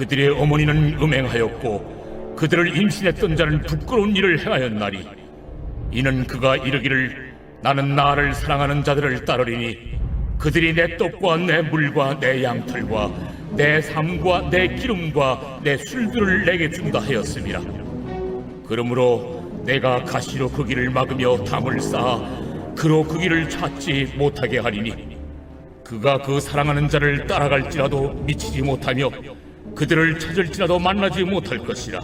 그들의 어머니는 음행하였고 그들을 임신했던 자는 부끄러운 일을 행하였나니 이는 그가 이르기를 나는 나를 사랑하는 자들을 따르리니 그들이 내 떡과 내 물과 내 양털과 내 삶과 내 기름과 내 술들을 내게 준다 하였습니다. 그러므로 내가 가시로 그 길을 막으며 담을 쌓아 그로 그 길을 찾지 못하게 하리니 그가 그 사랑하는 자를 따라갈지라도 미치지 못하며 그들을 찾을지라도 만나지 못할 것이라.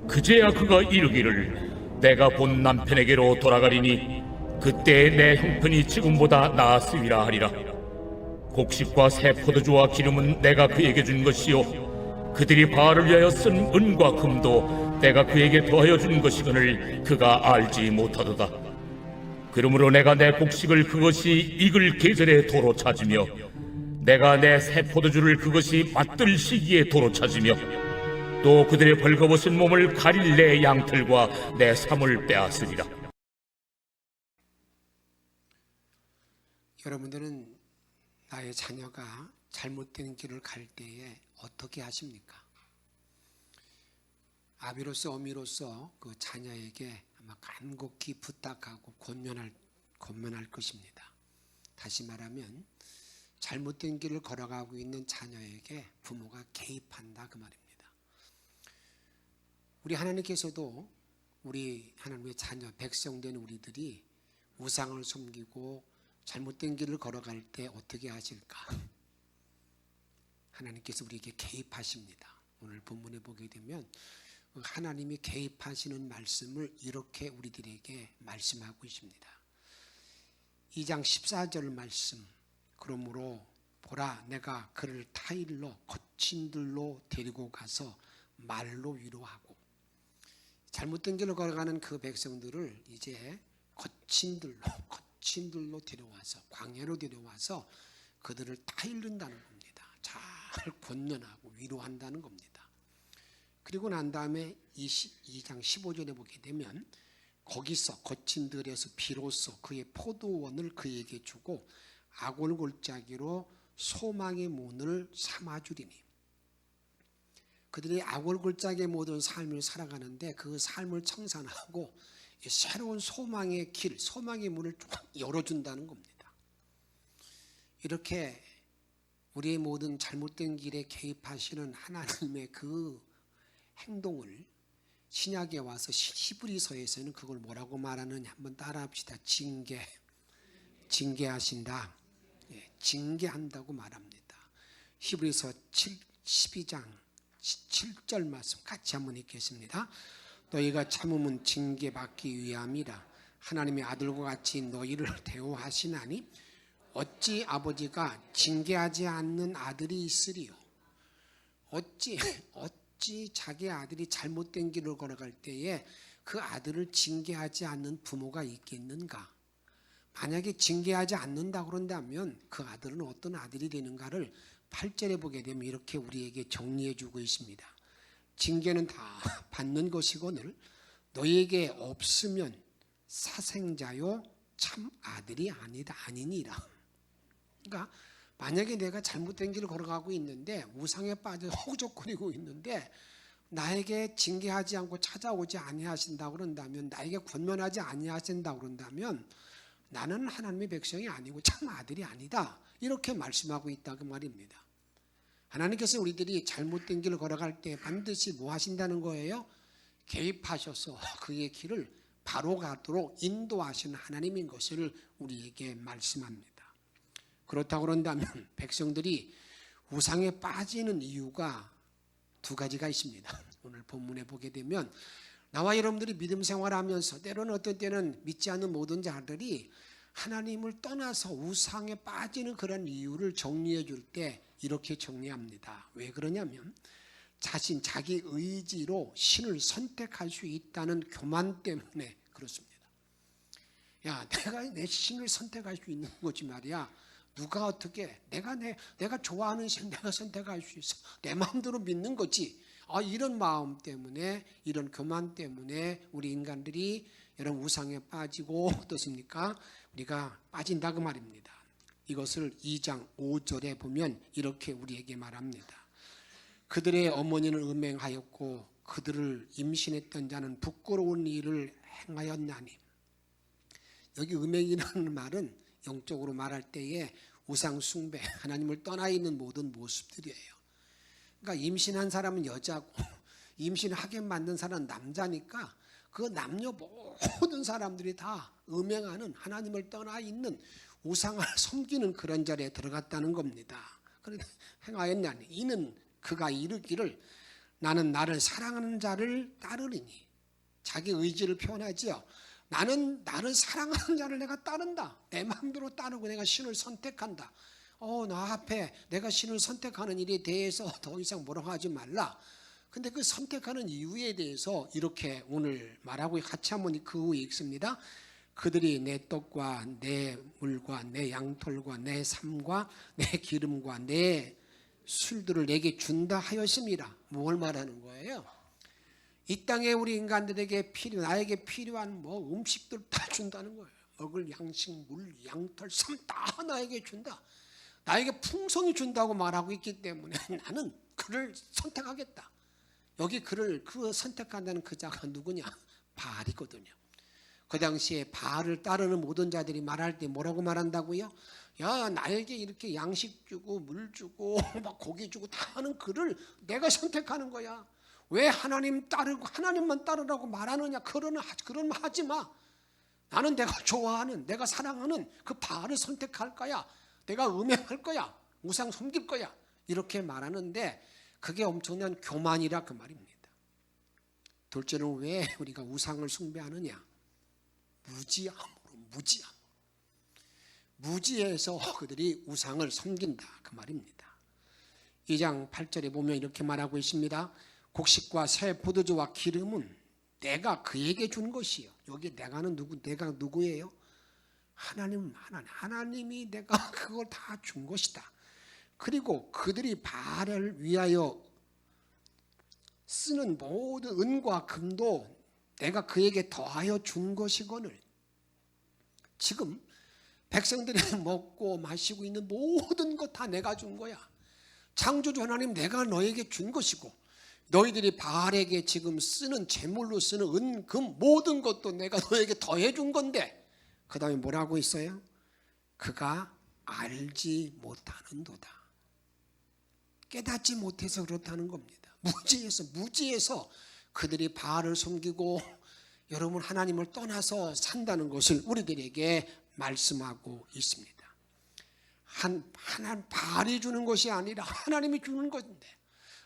그제야 그가 이르기를 내가 본 남편에게로 돌아가리니 그때 내 형편이 지금보다 나았으리라 하리라. 곡식과 새 포도주와 기름은 내가 그에게 준 것이요 그들이 바알을 위하여 쓴 은과 금도 내가 그에게 더하여 준 것이거늘 그가 알지 못하도다. 그러므로 내가 내 곡식을 그것이 익을 계절에 도로 찾으며 내가 내 새 포도주를 그것이 맛들 시기에 도로 찾으며 또 그들의 벌거벗은 몸을 가릴 내 양털과 내 삶을 빼앗으리라. 여러분들은 나의 자녀가 잘못된 길을 갈 때에 어떻게 하십니까? 아비로서 어미로서 그 자녀에게 아마 간곡히 부탁하고 권면할 것입니다. 다시 말하면 잘못된 길을 걸어가고 있는 자녀에게 부모가 개입한다 그 말입니다. 우리 하나님께서도 우리 하나님의 자녀 백성된 우리들이 우상을 섬기고 잘못된 길을 걸어갈 때 어떻게 하실까? 하나님께서 우리에게 개입하십니다. 오늘 본문에 보게 되면 하나님이 개입하시는 말씀을 이렇게 우리들에게 말씀하고 있습니다. 2장 14절 말씀. 그러므로 보라 내가 그를 타일로 거친 들로 데리고 가서 말로 위로하고. 잘못된 길을 걸어가는 그 백성들을 이제 거친 들로 데려와서 광야로 데려와서 그들을 타이른다는 겁니다. 잘 권면하고 위로한다는 겁니다. 그리고 난 다음에 2장 15절에 보게 되면 거기서 거친 들에서 비로소 그의 포도원을 그에게 주고 악월골짜기로 소망의 문을 삼아주리니. 그들이 악월골짜기의 모든 삶을 살아가는데 그 삶을 청산하고 새로운 소망의 길, 소망의 문을 쫙 열어준다는 겁니다. 이렇게 우리의 모든 잘못된 길에 개입하시는 하나님의 그 행동을 신약에 와서 히브리서에서는 그걸 뭐라고 말하느냐 한번 따라합시다. 징계하신다. 징계한다고 말합니다. 히브리서 12장 7절 말씀 같이 한번 읽겠습니다. 너희가 참음은 징계받기 위함이라. 하나님의 아들과 같이 너희를 대우하시나니 어찌 아버지가 징계하지 않는 아들이 있으리요. 어찌 자기 아들이 잘못된 길을 걸어갈 때에 그 아들을 징계하지 않는 부모가 있겠는가? 만약에 징계하지 않는다 그런다면 그 아들은 어떤 아들이 되는가를 8절에 보게 되면 이렇게 우리에게 정리해 주고 있습니다. 징계는 다 받는 것이거늘 너희에게 없으면 사생자요 참 아들이 아니니라. 그러니까 만약에 내가 잘못된 길을 걸어가고 있는데 우상에 빠져 허우적거리고 있는데 나에게 징계하지 않고 찾아오지 아니하신다고 그런다면, 나에게 권면하지 아니하신다고 그런다면 나는 하나님의 백성이 아니고 참 아들이 아니다, 이렇게 말씀하고 있다 그 말입니다. 하나님께서 우리들이 잘못된 길을 걸어갈 때 반드시 뭐 하신다는 거예요? 개입하셔서 그의 길을 바로 가도록 인도하시는 하나님인 것을 우리에게 말씀합니다. 그렇다고 그런다면 백성들이 우상에 빠지는 이유가 두 가지가 있습니다. 오늘 본문에 보게 되면 나와 여러분들이 믿음 생활하면서 때로는 어떤 때는 믿지 않는 모든 자들이 하나님을 떠나서 우상에 빠지는 그런 이유를 정리해 줄 때 이렇게 정리합니다. 왜 그러냐면 자기 의지로 신을 선택할 수 있다는 교만 때문에 그렇습니다. 야, 내가 내 신을 선택할 수 있는 거지 말이야. 누가 어떻게 내가 좋아하는 신 내가 선택할 수 있어. 내 마음대로 믿는 거지. 이런 마음 때문에, 이런 교만 때문에 우리 인간들이 이런 우상에 빠지고 어떻습니까? 우리가 빠진다 그 말입니다. 이것을 2장 5절에 보면 이렇게 우리에게 말합니다. 그들의 어머니는 음행하였고 그들을 임신했던 자는 부끄러운 일을 행하였나니. 여기 음행이라는 말은 영적으로 말할 때에 우상 숭배, 하나님을 떠나 있는 모든 모습들이에요. 그러니까 임신한 사람은 여자고 임신하게 만든 사람은 남자니까 그 남녀 모든 사람들이 다 음행하는, 하나님을 떠나 있는 우상을 섬기는 그런 자리에 들어갔다는 겁니다. 그런데 행하였나니 이는 그가 이르기를 나는 나를 사랑하는 자를 따르리니. 자기 의지를 표현하지요. 나는 나를 사랑하는 자를 내가 따른다. 내 마음대로 따르고 내가 신을 선택한다. 나 앞에 내가 신을 선택하는 일에 대해서 더 이상 뭐라고 하지 말라. 근데 그 선택하는 이유에 대해서 이렇게 오늘 말하고 같이 한번 그 후에 읽습니다. 그들이 내 떡과 내 물과 내 양털과 내 삶과 내 기름과 내 술들을 내게 준다 하였습니다. 뭘 말하는 거예요? 이 땅에 우리 인간들에게 나에게 필요한 음식들 다 준다는 거예요. 먹을 양식, 물, 양털, 삶 다 나에게 준다. 나에게 풍성히 준다고 말하고 있기 때문에 나는 그를 선택하겠다. 여기 그 선택한다는 그 자가 누구냐? 바알이거든요. 그 당시에 바알을 따르는 모든 자들이 말할 때 뭐라고 말한다고요? 야, 나에게 이렇게 양식 주고 물 주고 막 고기 주고 다 하는 그를 내가 선택하는 거야. 왜 하나님만 따르라고 말하느냐? 그런 말 하지 마. 나는 내가 좋아하는, 내가 사랑하는 그 바알을 선택할 거야. 내가 음행할 거야. 우상 섬길 거야. 이렇게 말하는데 그게 엄청난 교만이라 그 말입니다. 둘째는 왜 우리가 우상을 숭배하느냐? 무지해서 그들이 우상을 섬긴다 그 말입니다. 2장 8절에 보면 이렇게 말하고 있습니다. 곡식과 새 포도주와 기름은 내가 그에게 준 것이요. 여기 내가 누구예요? 하나님이 내가 그걸 다 준 것이다. 그리고 그들이 바알을 위하여 쓰는 모든 은과 금도 내가 그에게 더하여 준 것이거늘. 지금 백성들이 먹고 마시고 있는 모든 것 다 내가 준 거야. 창조주 하나님 내가 너에게 준 것이고 너희들이 바알에게 지금 쓰는 제물로 쓰는 은, 금 모든 것도 내가 너에게 더해 준 건데 그 다음에 뭐라고 있어요? 그가 알지 못하는도다. 깨닫지 못해서 그렇다는 겁니다. 무지해서 그들이 바알을 섬기고 여러분 하나님을 떠나서 산다는 것을 우리들에게 말씀하고 있습니다. 바알이 주는 것이 아니라 하나님이 주는 것인데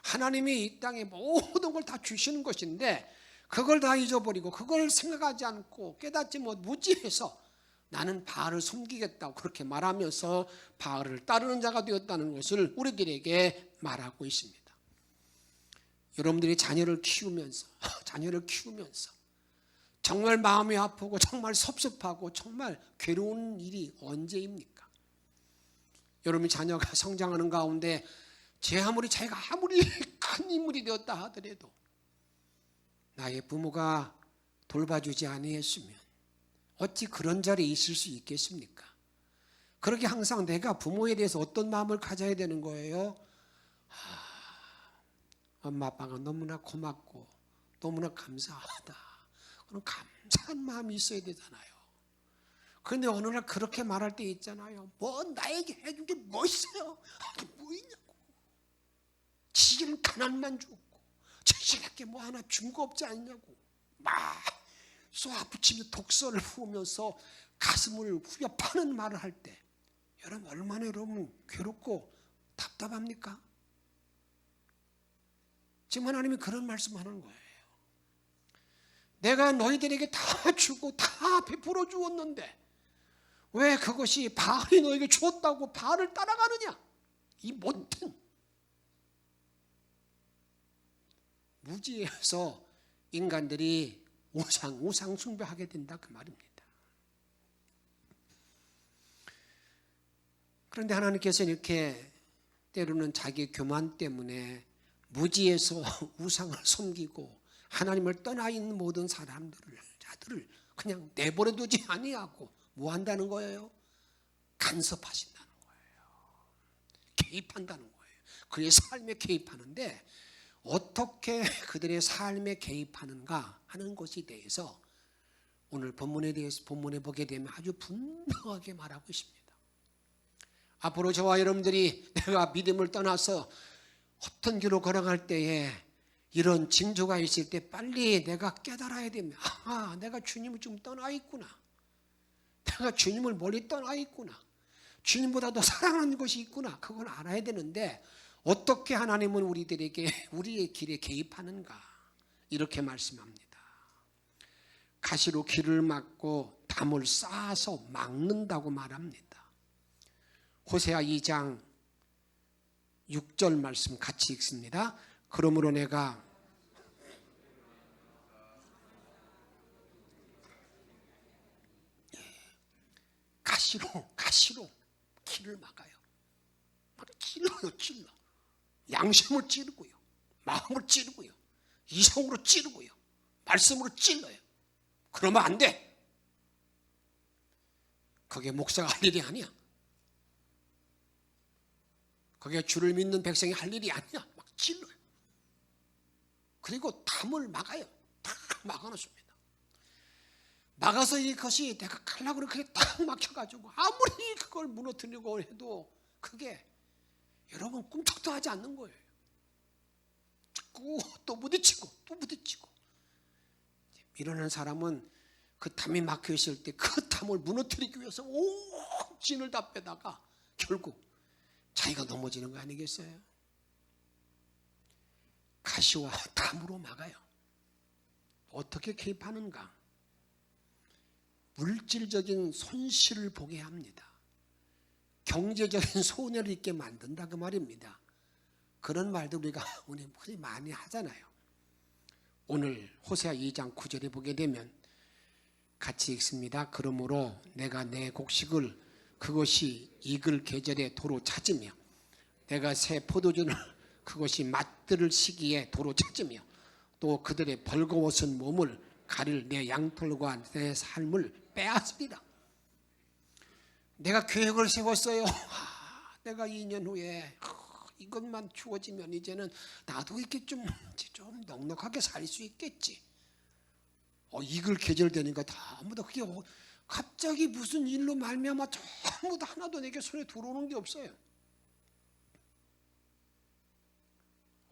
하나님이 이 땅에 모든 걸 다 주시는 것인데 그걸 다 잊어버리고 그걸 생각하지 않고 깨닫지 못 무지해서 나는 바알을 섬기겠다고 그렇게 말하면서 바알을 따르는 자가 되었다는 것을 우리들에게 말하고 있습니다. 여러분들이 자녀를 키우면서 정말 마음이 아프고 정말 섭섭하고 정말 괴로운 일이 언제입니까? 여러분이 자녀가 성장하는 가운데 자기가 아무리 큰 인물이 되었다 하더라도 나의 부모가 돌봐주지 아니했으면 어찌 그런 자리에 있을 수 있겠습니까? 그렇게 항상 내가 부모에 대해서 어떤 마음을 가져야 되는 거예요? 엄마 아빠가 너무나 고맙고 너무나 감사하다. 그런 감사한 마음이 있어야 되잖아요. 그런데 어느 날 그렇게 말할 때 있잖아요. 나에게 해준 게 뭐 있어요? 이게 뭐 있냐고. 지금 가난만 줬고 자식에게 뭐 하나 준 거 없지 않냐고 막 쏘아붙이며 독서를 부으면서 가슴을 후벼 파는 말을 할 때 여러분 얼마나 괴롭고 답답합니까? 지금 하나님이 그런 말씀하는 거예요. 내가 너희들에게 다 주고 다 베풀어 주었는데 왜 그것이 바알이 너에게 주었다고 바알을 따라가느냐? 이 못된 무지해서 인간들이 우상 숭배하게 된다 그 말입니다. 그런데 하나님께서 이렇게 때로는 자기 교만 때문에 무지해서 우상을 섬기고 하나님을 떠나 있는 모든 자들을 그냥 내버려 두지 아니하고 뭐 한다는 거예요? 간섭하신다는 거예요. 개입한다는 거예요. 그의 삶에 개입하는데 어떻게 그들의 삶에 개입하는가 하는 것에 대해서 오늘 본문에 보게 되면 아주 분명하게 말하고 있습니다. 앞으로 저와 여러분들이 내가 믿음을 떠나서 어떤 길로 걸어갈 때에 이런 징조가 있을 때 빨리 내가 깨달아야 됩니다. 내가 주님을 좀 떠나 있구나. 내가 주님을 멀리 떠나 있구나. 주님보다 더 사랑하는 것이 있구나. 그걸 알아야 되는데 어떻게 하나님은 우리들에게 우리의 길에 개입하는가 이렇게 말씀합니다. 가시로 길을 막고 담을 쌓아서 막는다고 말합니다. 호세아 2장 6절 말씀 같이 읽습니다. 그러므로 내가 가시로 길을 막아요. 막 찔러. 양심을 찌르고요. 마음을 찌르고요. 이성으로 찌르고요. 말씀으로 찔러요. 그러면 안 돼. 그게 목사가 할 일이 아니야. 그게 주를 믿는 백성이 할 일이 아니야. 막 찔러요. 그리고 담을 막아요. 다 막아놓습니다. 막아서 이것이 내가 가려고 그렇게 딱 막혀가지고 아무리 그걸 무너뜨리고 해도 그게 여러분 꿈쩍도 하지 않는 거예요. 자꾸 또 부딪히고 이러는 사람은 그 담이 막혀 있을 때 그 담을 무너뜨리기 위해서 온 진을 다 빼다가 결국 자기가 넘어지는 거 아니겠어요? 가시와 담으로 막아요. 어떻게 개입하는가? 물질적인 손실을 보게 합니다. 경제적인 손해를 있게 만든다 그 말입니다. 그런 말도 우리가 많이 하잖아요. 오늘 호세아 2장 9절에 보게 되면 같이 읽습니다. 그러므로 내가 내 곡식을 그것이 익을 계절에 도로 찾으며 내가 새 포도주를 그것이 맛들을 시기에 도로 찾으며 또 그들의 벌거벗은 몸을 가릴 내 양털과 내 삶을 빼앗으리라. 내가 계획을 세웠어요. 내가 2년 후에 이것만 주어지면 이제는 나도 이렇게 좀 넉넉하게 살 수 있겠지. 익을 계절 되니까 전부 다 그게 갑자기 무슨 일로 말미암아 전부 다 하나도 내게 손에 들어오는 게 없어요.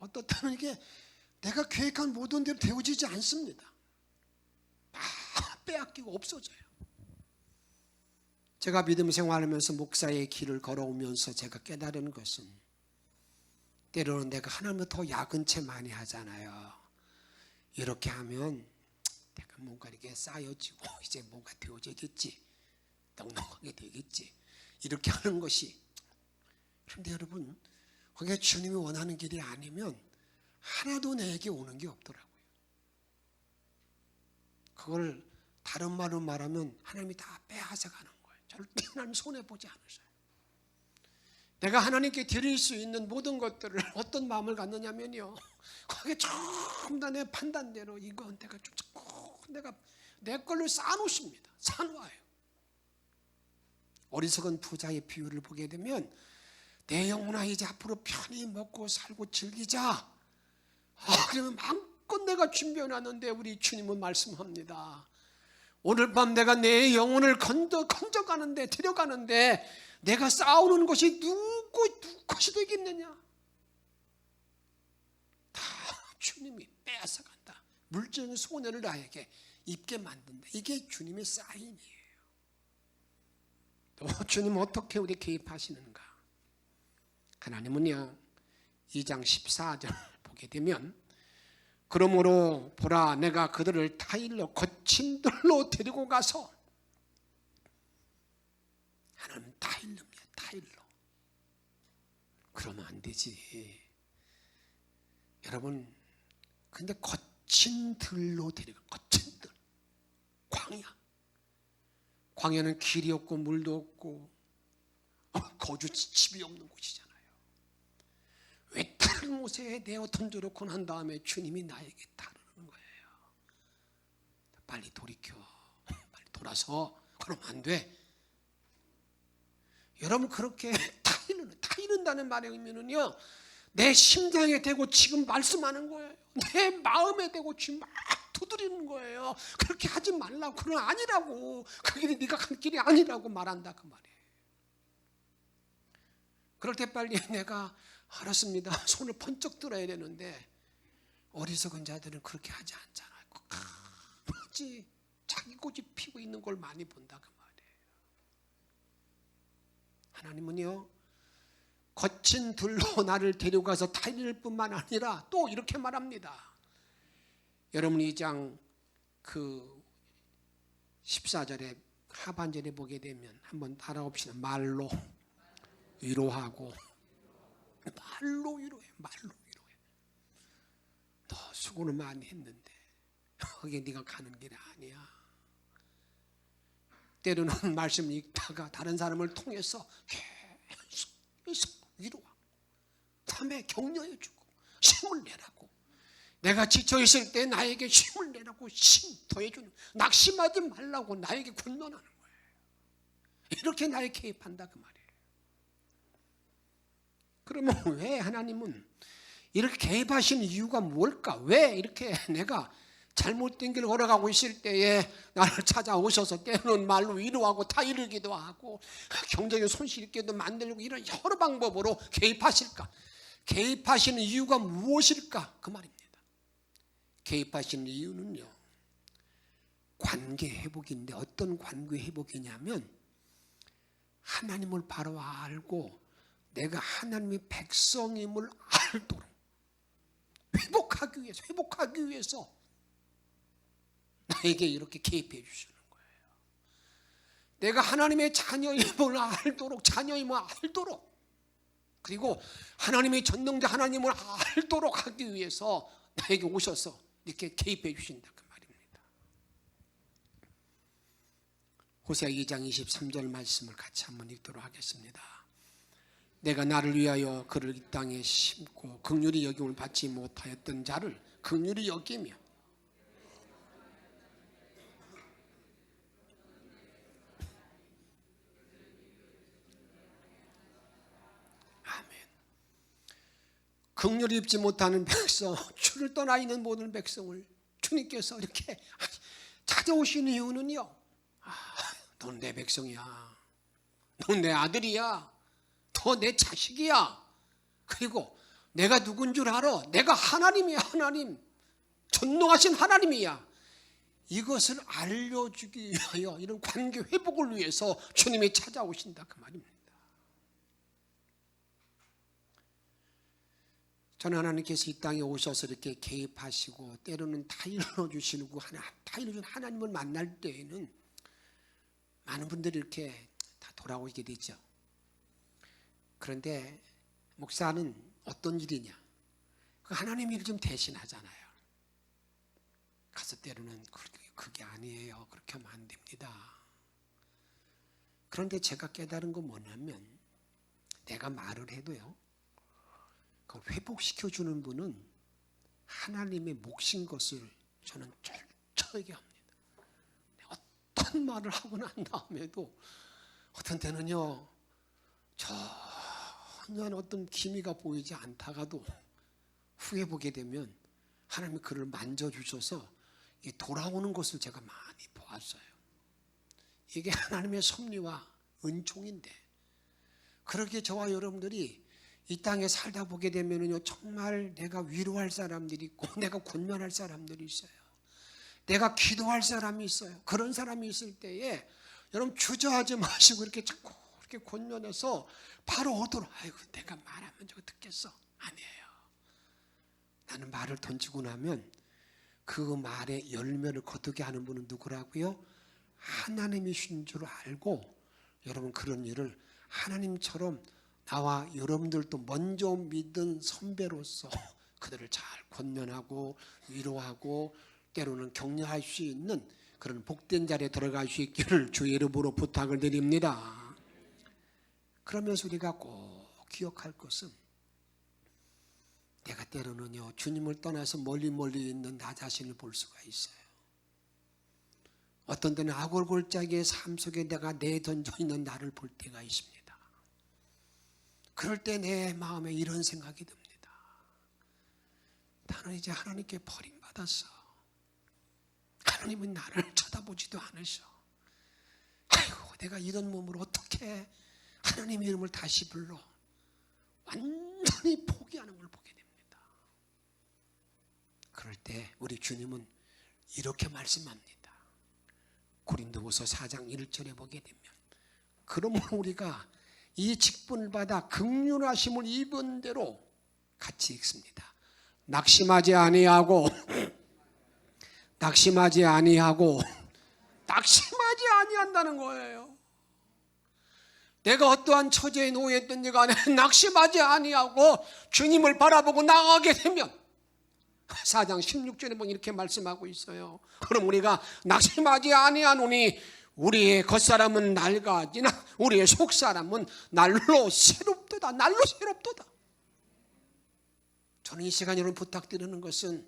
어떻다는 게 내가 계획한 모든 대로 되어지지 않습니다. 다 빼앗기고 없어져요. 제가 믿음 생활하면서 목사의 길을 걸어오면서 제가 깨달은 것은 때로는 내가 하나님을 더 야근채 많이 하잖아요. 이렇게 하면 내가 뭔가 이렇게 쌓여지고 이제 뭔가 되어지겠지. 넉넉하게 되겠지. 이렇게 하는 것이. 그런데 여러분 그게 주님이 원하는 길이 아니면 하나도 내게 오는 게 없더라고요. 그걸 다른 말로 말하면 하나님이 다 빼앗아가는 거예요. 절대 하나님 손해보지 않으셔요. 내가 하나님께 드릴 수 있는 모든 것들을 어떤 마음을 갖느냐면요, 그게 전부 다 내 판단대로 이건 내가 좀 자꾸 내가 내 걸로 쌓아놓습니다. 쌓아놔요. 어리석은 부자의 비유를 보게 되면 내 영혼아 이제 앞으로 편히 먹고 살고 즐기자. 그러면 마음껏 내가 준비해놨는데 우리 주님은 말씀합니다. 오늘 밤 내가 내 영혼을 건져가는데 데려가는데 내가 싸우는 것이 누구 것이 되겠느냐? 다 주님이 빼앗아간다. 물질적인 손해를 나에게 입게 만든다. 이게 주님의 사인이에요. 또 주님은 어떻게 우리 개입하시는가? 하나님은요 2장 14절 보게 되면 그러므로 보라 내가 그들을 타일로 거친 들로 데리고 가서 하나님 타일로입니다. 타일로. 그러면 안 되지. 여러분 근데 거친 들로 데리고 거친 들. 광야는 길이 없고 물도 없고 거주 집이 없는 곳이잖아요. 외딴 곳에 내어 던져놓고 난 다음에 주님이 나에게 다루는 거예요. 빨리 돌이켜. 빨리 돌아서. 그러면 안 돼. 여러분 그렇게 타이른다는 말의 의미는요, 내 심장에 대고 지금 말씀하는 거예요. 내 마음에 대고 지금 막 두드리는 거예요. 그렇게 하지 말라고. 그건 아니라고. 그 길이 네가 간 길이 아니라고 말한다 그 말이에요. 그럴 때 빨리 내가 알았습니다. 손을 번쩍 들어야 되는데 어리석은 자들은 그렇게 하지 않잖아요. 끝까지 자기 고집 피고 있는 걸 많이 본다 그 말이에요. 하나님은요, 거친 들로 나를 데려가서 달릴 뿐만 아니라 또 이렇게 말합니다. 여러분이 2장 그 14절에 하반절에 보게 되면 한번 따라봅시다. 말로 위로하고, 말로 위로해, 말로 위로해. 너 수고는 많이 했는데 그게 네가 가는 길이 아니야. 때로는 말씀을 읽다가 다른 사람을 통해서 계속 위로하고, 다음에 격려해주고 힘을 내라고, 내가 지쳐있을 때 나에게 힘을 내라고 힘 더해주는, 낙심하지 말라고 나에게 권면하는 거예요. 이렇게 나에 개입한다 그 말이에요. 그러면 왜 하나님은 이렇게 개입하시는 이유가 뭘까? 왜 이렇게 내가 잘못된 길을 걸어가고 있을 때에 나를 찾아오셔서 때로는 말로 위로하고 타이르기도 하고 경제적인 손실 있게도 만들고 이런 여러 방법으로 개입하실까? 개입하시는 이유가 무엇일까? 그 말입니다. 개입하시는 이유는요, 관계 회복인데 어떤 관계 회복이냐면 하나님을 바로 알고 내가 하나님의 백성임을 알도록 회복하기 위해서 나에게 이렇게 개입해 주시는 거예요. 내가 하나님의 자녀임을 알도록, 그리고 하나님의 전능자 하나님을 알도록 하기 위해서 나에게 오셔서 이렇게 개입해 주신다 그 말입니다. 호세아 2장 23절 말씀을 같이 한번 읽도록 하겠습니다. 내가 나를 위하여 그를 이 땅에 심고 긍휼히 여김을 받지 못하였던 자를 긍휼히 여기며 긍휼히 입지 못하는 백성, 주를 떠나 있는 모든 백성을 주님께서 이렇게 찾아오시는 이유는요, 넌 내 백성이야, 넌 내 아들이야, 너 내 자식이야, 그리고 내가 누군 줄 알아? 내가 하나님이야. 하나님, 전능하신 하나님이야. 이것을 알려주기 위하여, 이런 관계 회복을 위해서 주님이 찾아오신다 그 말입니다. 저는 하나님께서 이 땅에 오셔서 이렇게 개입하시고 때로는 타일러 주시고 타일러 준 하나님을 만날 때에는 많은 분들이 이렇게 다 돌아오게 되죠. 그런데 목사는 어떤 일이냐? 그 하나님 일 좀 대신하잖아요. 가서 때로는 그게 아니에요. 그렇게 하면 안 됩니다. 그런데 제가 깨달은 건 뭐냐면, 내가 말을 해도요, 그 회복시켜주는 분은 하나님의 몫인 것을 저는 철저하게 합니다. 어떤 말을 하고 난 다음에도 어떤 때는요, 전혀 어떤 기미가 보이지 않다가도 후에 보게 되면 하나님이 그를 만져주셔서 돌아오는 것을 제가 많이 보았어요. 이게 하나님의 섭리와 은총인데, 그렇게 저와 여러분들이 이 땅에 살다 보게 되면요, 정말 내가 위로할 사람들이 있고 내가 권면할 사람들이 있어요. 내가 기도할 사람이 있어요. 그런 사람이 있을 때에 여러분 주저하지 마시고 이렇게 자꾸 이렇게 권면해서 바로 오도록, 아이고 내가 말하면 저거 듣겠어. 아니에요. 나는 말을 던지고 나면 그 말의 열매를 거두게 하는 분은 누구라고요? 하나님이신 줄 알고 여러분 그런 일을 하나님처럼 나와 여러분들도 먼저 믿은 선배로서 그들을 잘 권면하고 위로하고 때로는 격려할 수 있는 그런 복된 자리에 들어갈 수 있기를 주의 이름으로 부탁을 드립니다. 그러면서 우리가 꼭 기억할 것은, 내가 때로는요, 주님을 떠나서 멀리 있는 나 자신을 볼 수가 있어요. 어떤 때는 아골골짜기의 삶 속에 내가 내던져 있는 나를 볼 때가 있습니다. 그럴 때 내 마음에 이런 생각이 듭니다. 나는 이제 하나님께 버림받았어. 하나님은 나를 쳐다보지도 않으셔. 아이고, 내가 이런 몸으로 어떻게 하나님의 이름을 다시 불러. 완전히 포기하는 걸 보게 됩니다. 그럴 때 우리 주님은 이렇게 말씀합니다. 고린도후서 4장 1절에 보게 되면, 그러므로 우리가 이 직분을 받아 긍휼하심을 입은 대로, 같이 읽습니다. 낙심하지 아니하고 아니한다는 거예요. 내가 어떠한 처지에 놓여있든지 간에 낙심하지 아니하고 주님을 바라보고 나아가게 되면, 4장 16절에 보면 이렇게 말씀하고 있어요. 그럼 우리가 낙심하지 아니하노니 우리의 겉사람은 낡아지나 우리의 속사람은 날로 새롭도다. 날로 새롭도다. 저는 이 시간 여러분 부탁드리는 것은,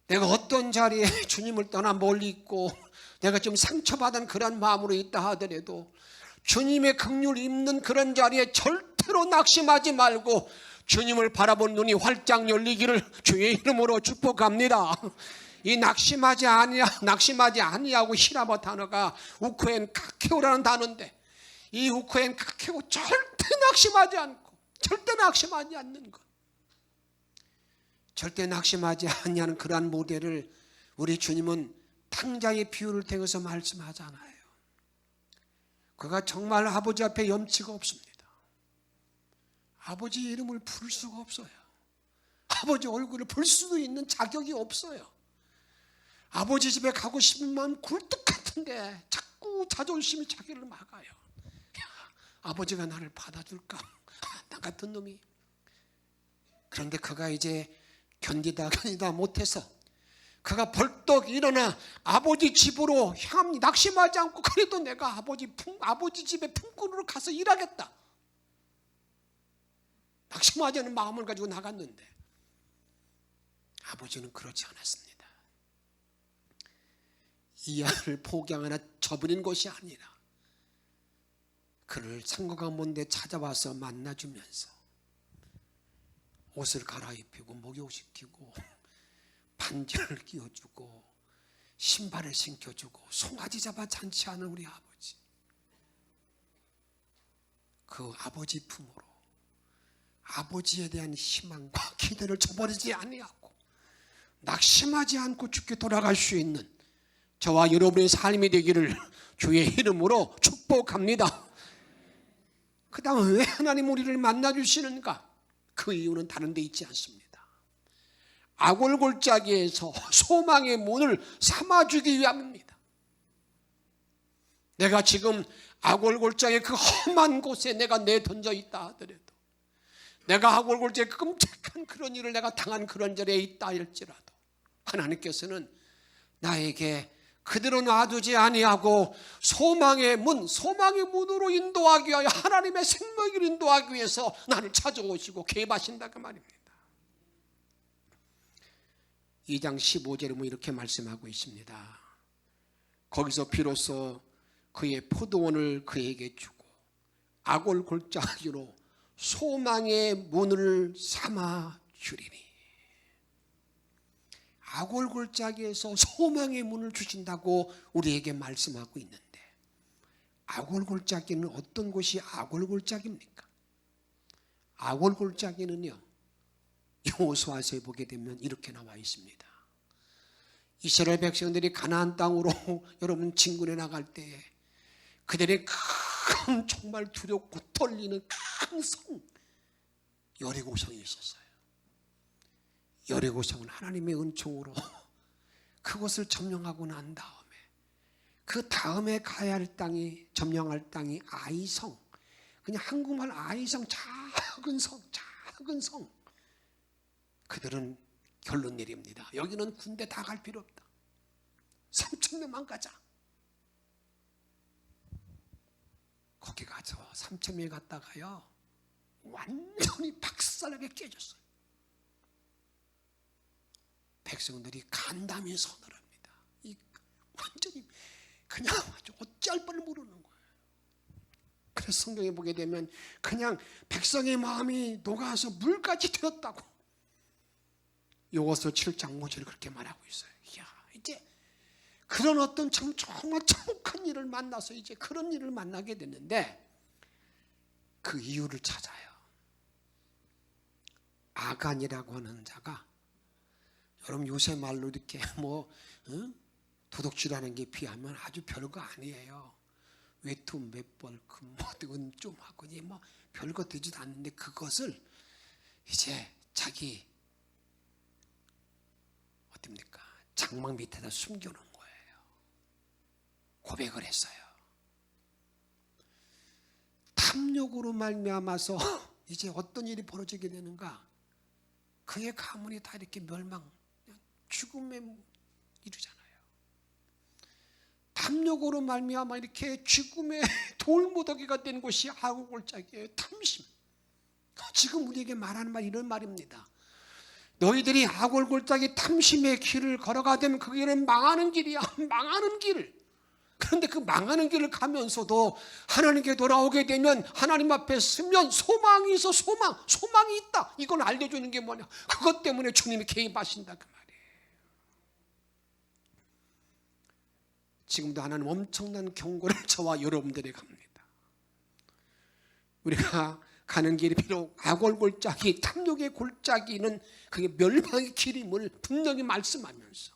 내가 어떤 자리에 주님을 떠나 멀리 있고 내가 좀 상처받은 그런 마음으로 있다 하더라도 주님의 긍휼 입는 그런 자리에 절대로 낙심하지 말고 주님을 바라본 눈이 활짝 열리기를 주의 이름으로 축복합니다. 이 낙심하지 아니하고 히라버 단어가 우크엔 카케오라는 단어인데, 이 우크엔 카케오, 절대 낙심하지 않는 것, 절대 낙심하지 않냐는 그러한 모델을 우리 주님은 탕자의 비유를 통해서 말씀하잖아요. 그가 정말 아버지 앞에 염치가 없습니다. 아버지 이름을 부를 수가 없어요. 아버지 얼굴을 볼 수도 있는 자격이 없어요. 아버지 집에 가고 싶은 마음 굴뚝 같은데 자꾸 자존심이 자기를 막아요. 아버지가 나를 받아줄까? 나 같은 놈이. 그런데 그가 이제 견디다 못해서 그가 벌떡 일어나 아버지 집으로 향합니다. 낙심하지 않고, 그래도 내가 아버지 집에 품꾼으로 가서 일하겠다. 낙심하지 않은 마음을 가지고 나갔는데 아버지는 그렇지 않았습니다. 이 아이를 포기하거나 저버린 것이 아니라 그를 상고강문대 찾아와서 만나주면서 옷을 갈아입히고 목욕시키고 반지를 끼워주고 신발을 신겨주고 송아지 잡아 잔치하는 우리 아버지, 그 아버지 품으로 아버지에 대한 희망과 기대를 저버리지 아니하고 낙심하지 않고 죽게 돌아갈 수 있는 저와 여러분의 삶이 되기를 주의 이름으로 축복합니다. 그 다음 왜 하나님 우리를 만나주시는가? 그 이유는 다른 데 있지 않습니다. 아골골짜기에서 소망의 문을 삼아주기 위함입니다. 내가 지금 아골골짜기의 그 험한 곳에 내가 내던져 있다 하더라도, 내가 아골골짜기의 끔찍한 그런 일을 내가 당한 그런 자리에 있다 할지라도 하나님께서는 나에게 그대로 놔두지 아니하고 소망의 문으로 인도하기 위하여, 하나님의 생명을 인도하기 위해서 나를 찾아오시고 개입하신다 그 말입니다. 2장 15절에 보면 이렇게 말씀하고 있습니다. 거기서 비로소 그의 포도원을 그에게 주고 아골골짜기로 소망의 문을 삼아 주리니. 아골골짜기에서 소망의 문을 주신다고 우리에게 말씀하고 있는데, 아골골짜기는 어떤 곳이 아골골짜기입니까? 아골골짜기는요, 여호수아서에 보게 되면 이렇게 나와 있습니다. 이스라엘 백성들이 가나안 땅으로 여러분 진군해 나갈 때에 그들의 큰, 정말 두렵고 떨리는 큰 성 여리고성이 있었어요. 여리고성은 하나님의 은총으로 그것을 점령하고 난 다음에, 그 다음에 가야 할 땅이, 점령할 땅이 아이성, 그냥 한국말 아이성, 작은 성. 그들은 결론 내립니다. 여기는 군대 다 갈 필요 없다. 3,000명만 가자. 거기 가서 3,000명이 갔다가요, 완전히 박살나게 깨졌어요. 백성들이 간담이 선을 합니다. 완전히 그냥 아주 어찌할 바를 모르는 거예요. 그래서 성경에 보게 되면 그냥 백성의 마음이 녹아서 물같이 되었다고, 요거서 7장 5절 그렇게 말하고 있어요. 이야, 이제 그런 어떤 정말 참혹한 일을 만나서 이제 그런 일을 만나게 됐는데 그 이유를 찾아요. 아간이라고 하는 자가, 여러분 요새 말로 이렇게 도둑질하는 게 비하면 아주 별거 아니에요. 외투 몇 벌금 좀 하고 별거 되지도 않는데 그것을 이제 자기 어떻습니까? 장막 밑에다 숨겨놓은 거예요. 고백을 했어요. 탐욕으로 말미암아서 이제 어떤 일이 벌어지게 되는가? 그의 가문이 다 이렇게 멸망, 죽음에 이르잖아요. 탐욕으로 말미암아 이렇게 죽음의 돌무더기가 된 곳이 아골골짜기예요. 탐심. 지금 우리에게 말하는 말 이런 말입니다. 너희들이 아골골짜기 탐심의 길을 걸어가되면 그 길은 망하는 길이야. 망하는 길. 그런데 그 망하는 길을 가면서도 하나님께 돌아오게 되면 하나님 앞에 서면 소망이 있어. 소망이 있다. 이걸 알려주는 게 뭐냐? 그것 때문에 주님이 개입하신다 그 말이에요. 지금도 하나님 엄청난 경고를 저와 여러분들에게 합니다. 우리가 가는 길이 비록 아골골짜기, 탐욕의 골짜기는 그게 멸망의 길임을 분명히 말씀하면서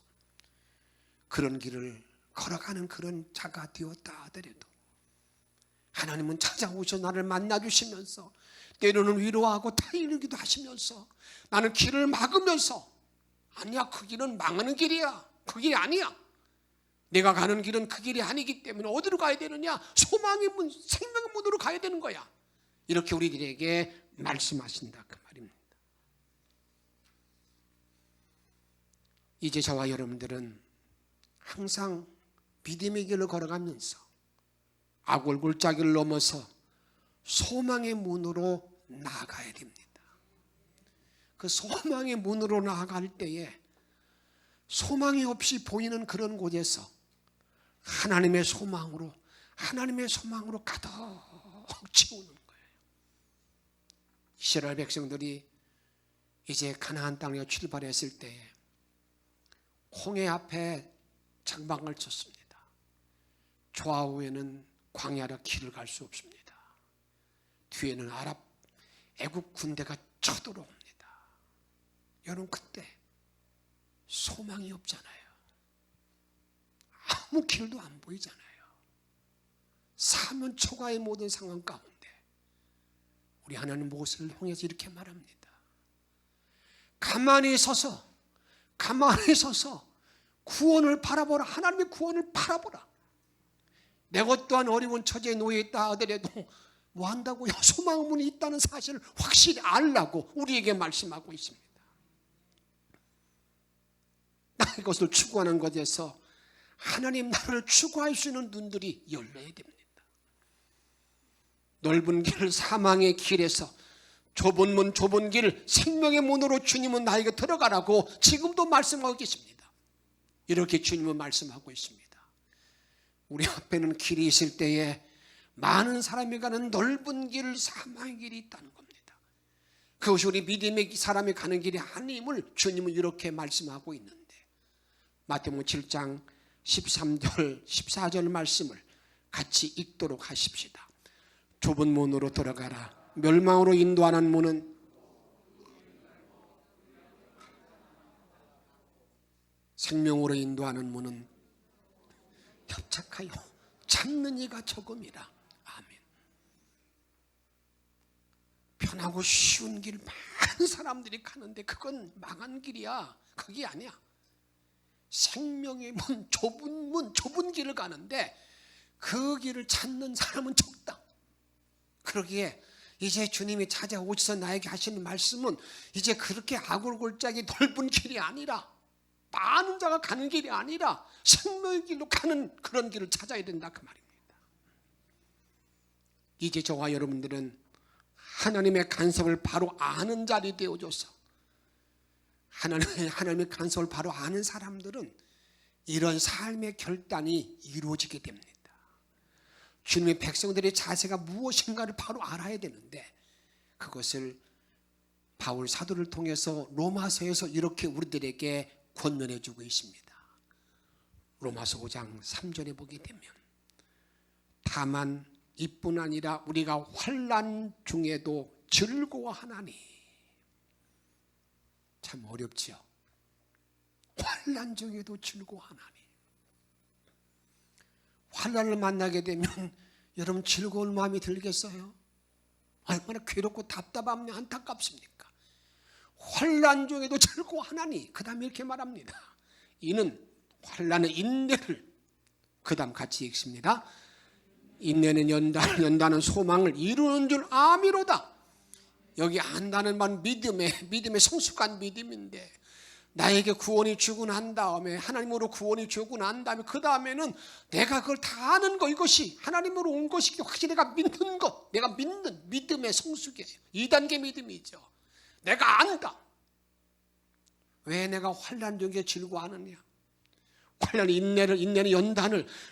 그런 길을 걸어가는 그런 자가 되었다 하더라도 하나님은 찾아오셔 나를 만나주시면서 때로는 위로하고 타이르기도 하시면서 나는 길을 막으면서 아니야, 그 길은 망하는 길이야. 그 길이 아니야. 내가 가는 길은 그 길이 아니기 때문에 어디로 가야 되느냐? 소망의 문, 생명의 문으로 가야 되는 거야. 이렇게 우리들에게 말씀하신다 그 말입니다. 이제 저와 여러분들은 항상 믿음의 길을 걸어가면서 아골골짜기를 넘어서 소망의 문으로 나아가야 됩니다. 그 소망의 문으로 나아갈 때에 소망이 없이 보이는 그런 곳에서 하나님의 소망으로 가득 채우는 거예요. 이스라엘 백성들이 이제 가나안 땅에 출발했을 때에 홍해 앞에 장막을 쳤습니다. 좌우에는 광야라 길을 갈 수 없습니다. 뒤에는 아랍 애국 군대가 쳐들어옵니다. 여러분 그때 소망이 없잖아요. 아무 길도 안 보이잖아요. 사면 초가의 모든 상황 가운데 우리 하나님 모세를 통해서 이렇게 말합니다. 가만히 서서 구원을 바라보라. 하나님의 구원을 바라보라. 내 것 또한 어려운 처지에 놓여 있다 하더라도 뭐 한다고요? 소망의 문이 있다는 사실을 확실히 알라고 우리에게 말씀하고 있습니다. 나의 것을 추구하는 것에서 하나님 나라를 추구할 수 있는 눈들이 열려야 됩니다. 넓은 길, 사망의 길에서 좁은 길, 생명의 문으로 주님은 나에게 들어가라고 지금도 말씀하고 계십니다. 이렇게 주님은 말씀하고 있습니다. 우리 앞에는 길이 있을 때에 많은 사람이 가는 넓은 길, 사망의 길이 있다는 겁니다. 그것이 우리 믿음의 사람이 가는 길이 아님을 주님은 이렇게 말씀하고 있는데 마태복음 7장 13절, 14절 말씀을 같이 읽도록 하십시다. 좁은 문으로 들어가라. 멸망으로 인도하는 문은 생명으로 인도하는 문은 협착하여 찾는 이가 적음이라. 아멘. 편하고 쉬운 길 많은 사람들이 가는데 그건 망한 길이야. 그게 아니야. 생명의 문, 좁은 길을 가는데 그 길을 찾는 사람은 적다. 그러기에 이제 주님이 찾아오셔서 나에게 하시는 말씀은 이제 그렇게 아골골짜기 넓은 길이 아니라 많은 자가 가는 길이 아니라 생명의 길로 가는 그런 길을 찾아야 된다 그 말입니다. 이제 저와 여러분들은 하나님의 간섭을 바로 아는 자리 되어줘서 하나님의 간섭을 바로 아는 사람들은 이런 삶의 결단이 이루어지게 됩니다. 주님의 백성들의 자세가 무엇인가를 바로 알아야 되는데 그것을 바울 사도를 통해서 로마서에서 이렇게 우리들에게 권면해 주고 있습니다. 로마서 5장 3절에 보게 되면 다만 이뿐 아니라 우리가 환난 중에도 즐거워하나니. 참 어렵지요. 환난 중에도 즐거워하나니. 환난을 만나게 되면 여러분 즐거운 마음이 들겠어요? 얼마나 괴롭고 답답하며 안타깝습니까? 환난 중에도 즐거워하나니. 그 다음에 이렇게 말합니다. 이는 환난의 인내를, 그 다음 같이 읽습니다. 인내는 연다는 소망을 이루는 줄 아미로다. 여기 안다는 말 믿음의 성숙한 믿음인데, 나에게 구원이 주고 난 다음에, 하나님으로 구원이 주고 난 다음에 그 다음에는 내가 그걸 다 아는 것, 이것이 하나님으로 온 것이기 확실히 내가 믿는 것, 내가 믿는 믿음의 성숙이에요. 2단계 믿음이죠. 내가 안다. 왜 내가 환난 중에 즐거워하느냐? 환난 인내는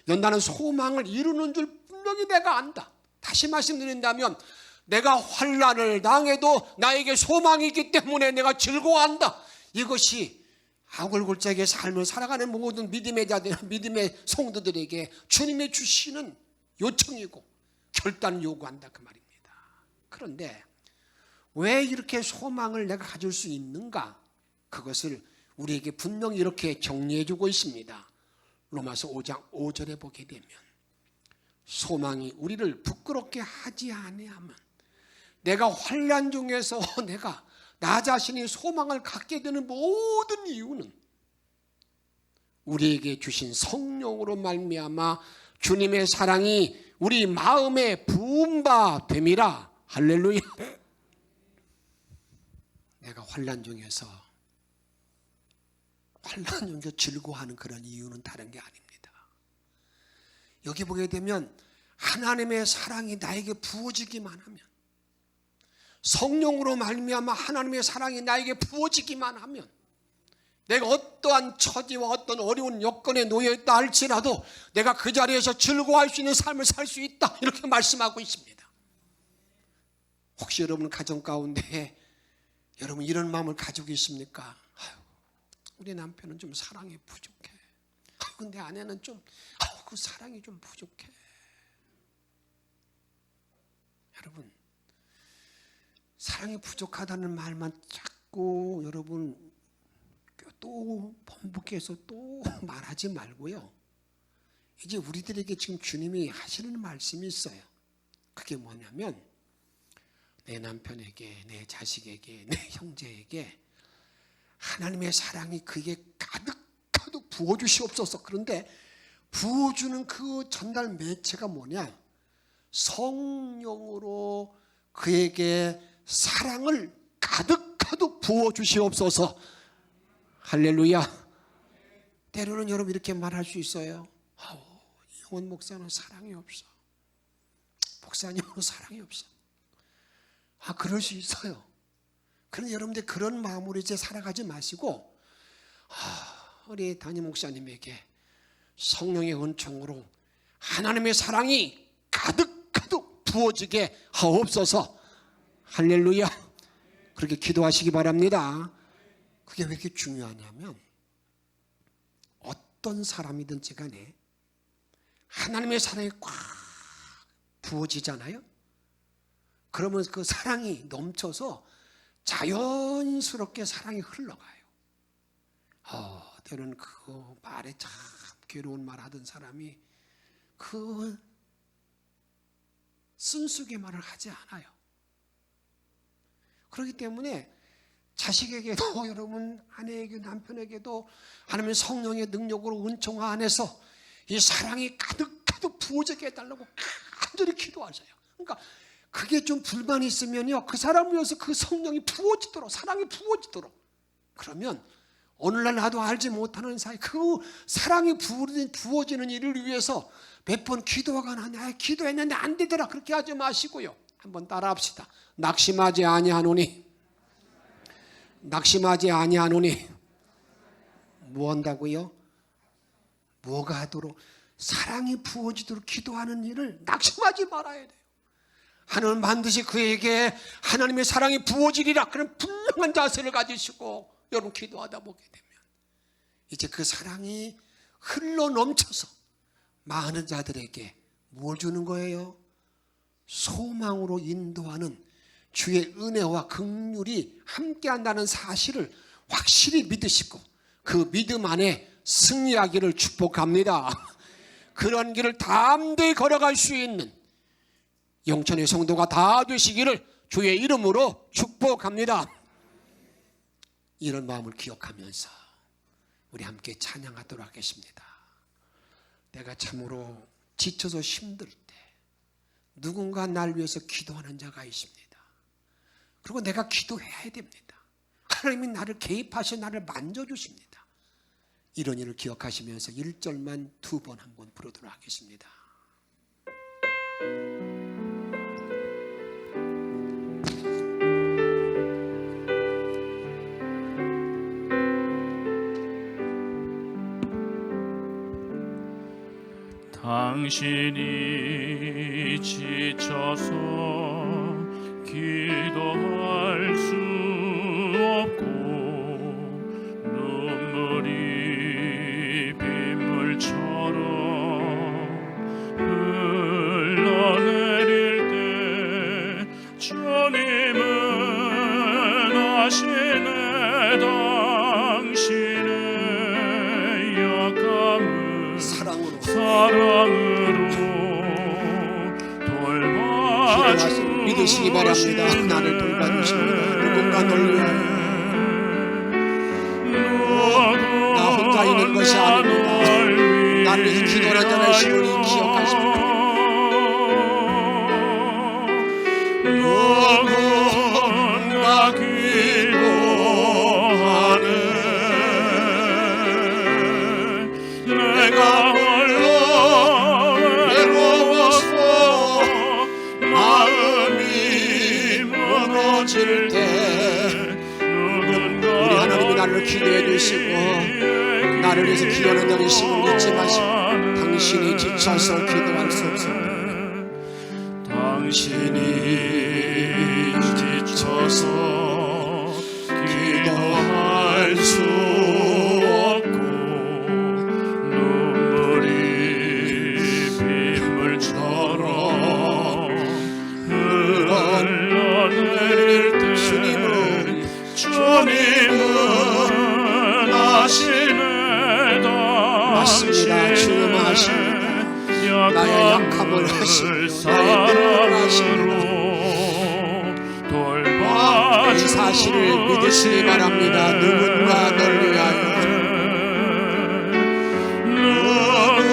연다는 소망을 이루는 줄 분명히 내가 안다. 다시 말씀드린다면 내가 환난을 당해도 나에게 소망이 있기 때문에 내가 즐거워한다. 이것이 아골골짜기의 삶을 살아가는 모든 믿음의 자들, 믿음의 성도들에게 주님의 주시는 요청이고 결단을 요구한다, 그 말입니다. 그런데 왜 이렇게 소망을 내가 가질 수 있는가? 그것을 우리에게 분명히 이렇게 정리해 주고 있습니다. 로마서 5장 5절에 보게 되면 소망이 우리를 부끄럽게 하지 아니하면, 내가 환난 중에서 내가 나 자신이 소망을 갖게 되는 모든 이유는 우리에게 주신 성령으로 말미암아 주님의 사랑이 우리 마음에 부은 바 됨이라. 할렐루야. 내가 환난 중에서 즐거워하는 그런 이유는 다른 게 아닙니다. 여기 보게 되면 하나님의 사랑이 나에게 부어지기만 하면, 성령으로 말미암아 하나님의 사랑이 나에게 부어지기만 하면, 내가 어떠한 처지와 어떤 어려운 여건에 놓여 있다 할지라도 내가 그 자리에서 즐거워할 수 있는 삶을 살 수 있다, 이렇게 말씀하고 있습니다. 혹시 여러분 가정 가운데 여러분 이런 마음을 가지고 있습니까? 우리 남편은 좀 사랑이 부족해. 근데 아내는 좀 그 사랑이 좀 부족해. 여러분, 사랑이 부족하다는 말만 자꾸 여러분 또 반복해서 또 말하지 말고요. 이제 우리들에게 지금 주님이 하시는 말씀이 있어요. 그게 뭐냐면 내 남편에게, 내 자식에게, 내 형제에게 하나님의 사랑이 그게 가득가득 부어주시옵소서. 그런데 부어주는 그 전달 매체가 뭐냐? 성령으로 그에게 사랑을 가득가득 부어주시옵소서. 할렐루야. 때로는 여러분 이렇게 말할 수 있어요. 이영원 목사는 사랑이 없어. 목사님은 사랑이 없어. 그럴 수 있어요. 그런데 여러분들 그런 마음으로 이제 살아가지 마시고 우리 담임 목사님에게 성령의 은총으로 하나님의 사랑이 가득가득 부어지게 하옵소서. 할렐루야. 그렇게 기도하시기 바랍니다. 그게 왜 이렇게 중요하냐면 어떤 사람이든지 간에 하나님의 사랑이 꽉 부어지잖아요. 그러면 그 사랑이 넘쳐서 자연스럽게 사랑이 흘러가요. 때로는 그 말에 참 괴로운 말 하던 사람이 그 쓴수게 말을 하지 않아요. 그렇기 때문에 자식에게도 여러분 아내에게 남편에게도 하나님의 성령의 능력으로 은총 안에서 이 사랑이 가득가득 부어지게 해달라고 간절히 기도하세요. 그러니까 그게 좀 불만이 있으면요, 그 사람을 위해서 그 성령이 부어지도록, 사랑이 부어지도록, 그러면 오늘날 나도 알지 못하는 사이 그 사랑이 부어지는 일을 위해서 몇 번 기도가 나냐, 기도했는데 안 되더라, 그렇게 하지 마시고요. 한번 따라합시다. 낙심하지 아니하노니, 낙심하지 아니하노니 뭐 한다고요? 뭐가 하도록? 사랑이 부어지도록 기도하는 일을 낙심하지 말아야 돼요. 하나님은 반드시 그에게 하나님의 사랑이 부어지리라, 그런 분명한 자세를 가지시고 여러분 기도하다 보게 되면 이제 그 사랑이 흘러 넘쳐서 많은 자들에게 뭘 주는 거예요? 소망으로 인도하는 주의 은혜와 긍휼이 함께한다는 사실을 확실히 믿으시고 그 믿음 안에 승리하기를 축복합니다. 그런 길을 담대히 걸어갈 수 있는 영천의 성도가 다 되시기를 주의 이름으로 축복합니다. 이런 마음을 기억하면서 우리 함께 찬양하도록 하겠습니다. 내가 참으로 지쳐서 힘들 때 누군가 날 위해서 기도하는 자가 있습니다. 그리고 내가 기도해야 됩니다. 하나님이 나를 개입하셔 나를 만져주십니다. 이런 일을 기억하시면서 1절만 2번 한번 부르도록 하겠습니다. 당신이 지쳐서 기도할 수 없고 눈물이 빗물처럼 흘러내릴 때 주님은 아시네 당신의 약함을 사랑으로 돌봐주시니 믿으시기 바랍니다. 나를 돌봐주십니다. 누군가 널 위하여. 나 혼자 있는 것이 아닙니다. 나를 위해서 기도하는 자가 있음을 기억하십니다. 누군가 기도하네 내가 때 우리 하나님이 나를 기도해 주시고 나를 위해서 기도하는 자가 있음을 잊지 마시고 당신이 지쳐서 기도할 수 없습니다. 당신이 지쳐서 기도할 수 없고 눈물이 빗물처럼 흘러내릴 때 주님은 아시네 맞습니다. 주님 아십니다. 나의 약함을 아시고 나의 능력을 아십니다. 이 사실을 믿으시기 바랍니다. 누군가 널 위하여 누군가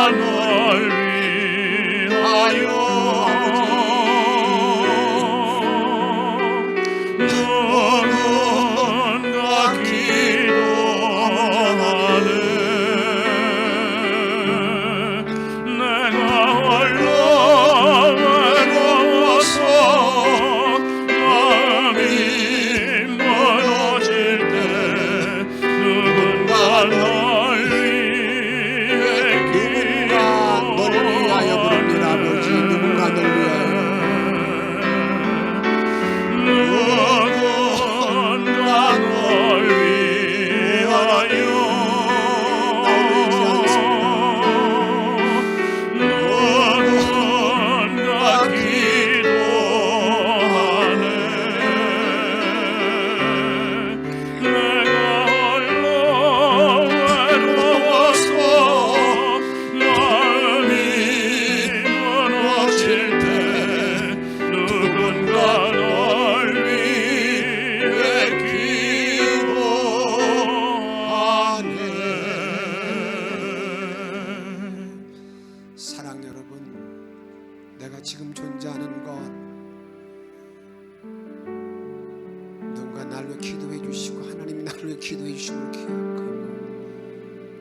널 위하여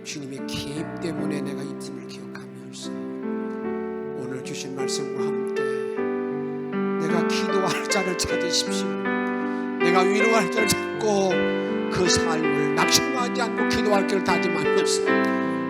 주님의 개입 때문에 내가 이 팀을 기억하면서 오늘 주신 말씀과 함께 내가 기도할 자를 찾으십시오. 내가 위로할 자를 찾고 그 삶을 낙심하지 않고 기도할 길을 다짐하면서